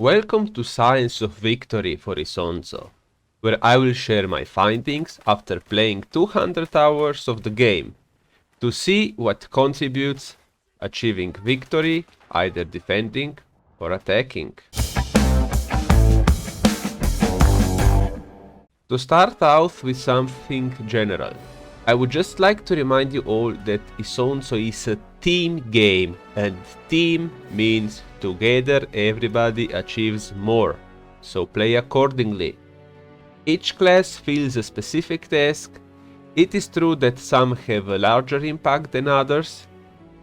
Welcome to Science of Victory for Isonzo, where I will share my findings after playing 200 hours of the game to see what contributes achieving victory, either defending or attacking. To start out with something general, I would just like to remind you all that Isonzo is a team game, and team means together everybody achieves more, so play accordingly. Each class fills a specific task. It is true that some have a larger impact than others,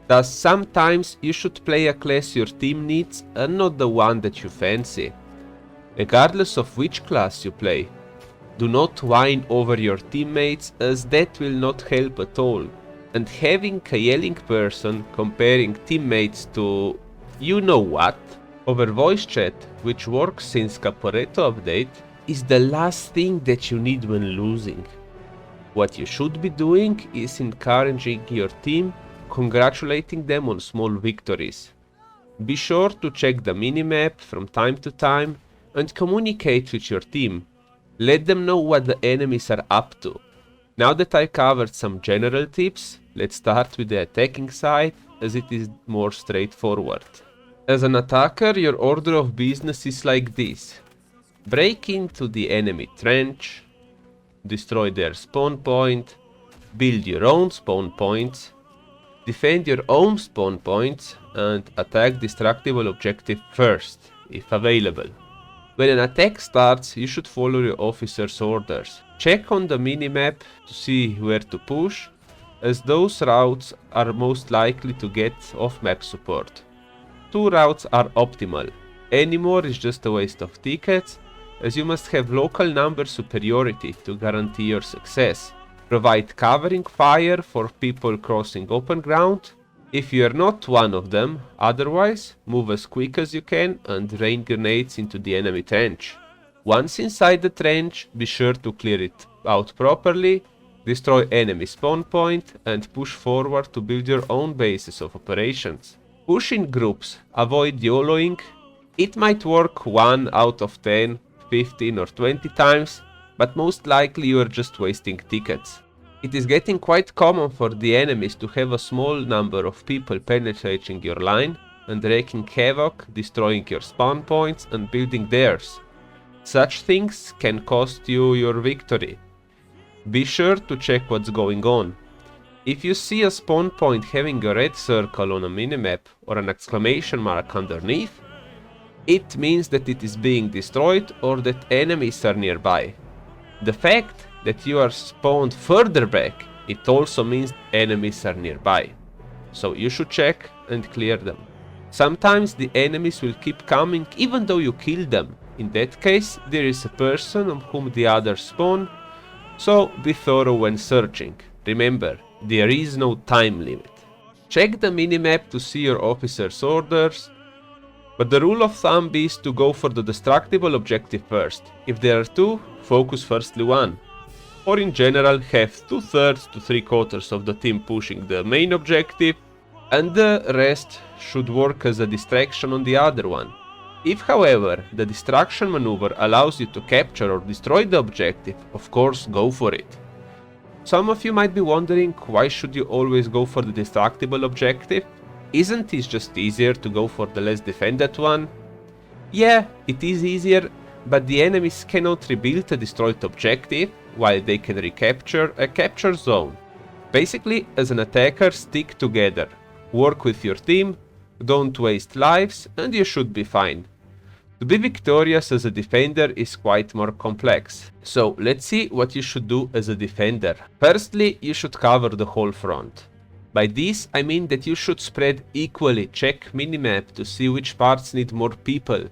thus sometimes you should play a class your team needs and not the one that you fancy. Regardless of which class you play, do not whine over your teammates, as that will not help at all. And having a yelling person comparing teammates to you know what over voice chat, which works since Caporetto update, is the last thing that you need when losing. What you should be doing is encouraging your team, congratulating them on small victories. Be sure to check the minimap from time to time and communicate with your team. Let them know what the enemies are up to. Now that I covered some general tips, let's start with the attacking side, as it is more straightforward. As an attacker, your order of business is like this. Break into the enemy trench, destroy their spawn point, build your own spawn points, defend your own spawn points, and attack destructible objective first, if available. When an attack starts, you should follow your officer's orders. Check on the minimap to see where to push, as those routes are most likely to get off-map support. 2 routes are optimal. Any more is just a waste of tickets, as you must have local number superiority to guarantee your success. Provide covering fire for people crossing open ground, if you are not one of them. Otherwise, move as quick as you can and rain grenades into the enemy trench. Once inside the trench, be sure to clear it out properly, destroy enemy spawn point, and push forward to build your own bases of operations. Push in groups, avoid YOLOing. It might work 1 out of 10, 15 or 20 times, but most likely you are just wasting tickets. It is getting quite common for the enemies to have a small number of people penetrating your line and wreaking havoc, destroying your spawn points and building theirs. Such things can cost you your victory. Be sure to check what's going on. If you see a spawn point having a red circle on a minimap or an exclamation mark underneath, it means that it is being destroyed or that enemies are nearby. The fact that you are spawned further back, it also means enemies are nearby. So you should check and clear them. Sometimes the enemies will keep coming even though you kill them. In that case, there is a person on whom the others spawn, so be thorough when searching. Remember, there is no time limit. Check the minimap to see your officer's orders, but the rule of thumb is to go for the destructible objective first. If there are 2, focus firstly 1. Or in general, have 2/3 to 3/4 of the team pushing the main objective, and the rest should work as a distraction on the other one. If, however, the distraction maneuver allows you to capture or destroy the objective, of course go for it. Some of you might be wondering, why should you always go for the destructible objective? Isn't it just easier to go for the less defended one? Yeah, it is easier, but the enemies cannot rebuild a destroyed objective, while they can recapture a capture zone. Basically, as an attacker, stick together, work with your team, don't waste lives, and you should be fine. To be victorious as a defender is quite more complex. So let's see what you should do as a defender. Firstly, you should cover the whole front. By this I mean that you should spread equally, check minimap to see which parts need more people.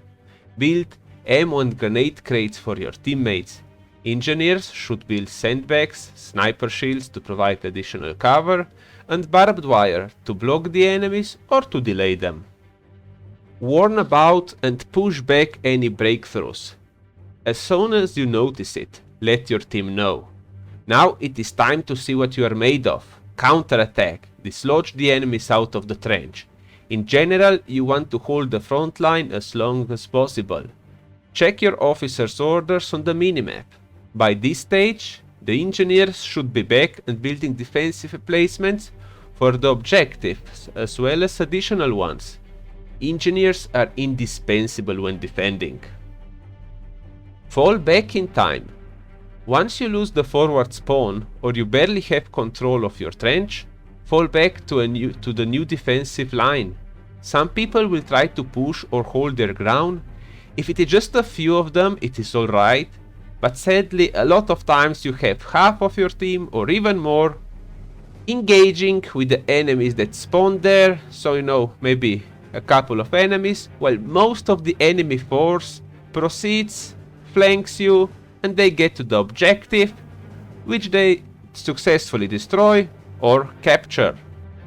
Build ammo and grenade crates for your teammates. Engineers should build sandbags, sniper shields to provide additional cover, and barbed wire to block the enemies or to delay them. Warn about and push back any breakthroughs. As soon as you notice it, let your team know. Now it is time to see what you are made of. Counterattack, dislodge the enemies out of the trench. In general, you want to hold the front line as long as possible. Check your officer's orders on the minimap. By this stage, the engineers should be back and building defensive placements for the objectives as well as additional ones. Engineers are indispensable when defending. Fall back in time. Once you lose the forward spawn or you barely have control of your trench, fall back to the new defensive line. Some people will try to push or hold their ground. If it is just a few of them, it is alright, but sadly a lot of times you have half of your team or even more engaging with the enemies that spawn there, so you know, maybe a couple of enemies, while most of the enemy force proceeds, flanks you, and they get to the objective, which they successfully destroy or capture.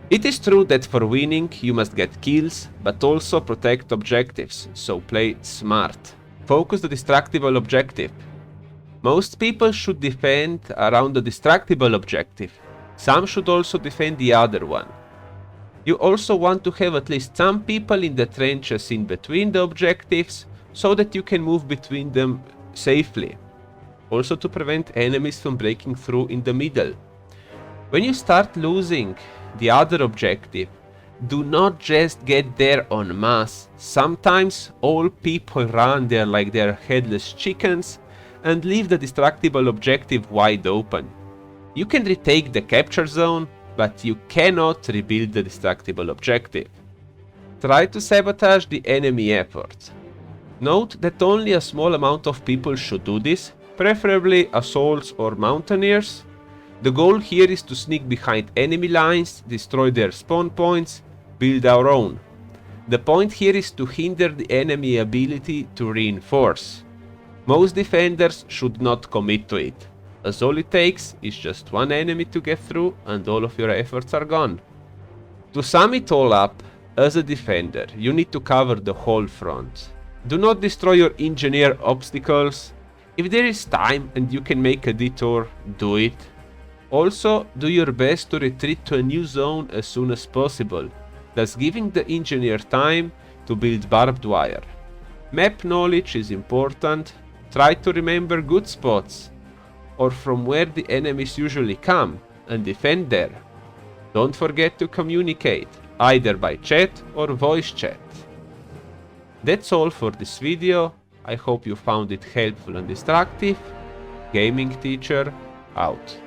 It is true that for winning you must get kills, but also protect objectives, so play smart. Focus the destructible objective. Most people should defend around the destructible objective. Some should also defend the other one. You also want to have at least some people in the trenches in between the objectives, so that you can move between them safely. Also to prevent enemies from breaking through in the middle. When you start losing the other objective, do not just get there en masse. Sometimes all people run there like they're headless chickens and leave the destructible objective wide open. You can retake the capture zone, but you cannot rebuild the destructible objective. Try to sabotage the enemy efforts. Note that only a small amount of people should do this, preferably assaults or mountaineers. The goal here is to sneak behind enemy lines, destroy their spawn points, build our own. The point here is to hinder the enemy ability to reinforce. Most defenders should not commit to it, as all it takes is just one enemy to get through and all of your efforts are gone. To sum it all up, as a defender, you need to cover the whole front. Do not destroy your engineer obstacles. If there is time and you can make a detour, do it. Also, do your best to retreat to a new zone as soon as possible, thus giving the engineer time to build barbed wire. Map knowledge is important. Try to remember good spots, or from where the enemies usually come, and defend there. Don't forget to communicate, either by chat or voice chat. That's all for this video. I hope you found it helpful and instructive. Gaming Teacher out.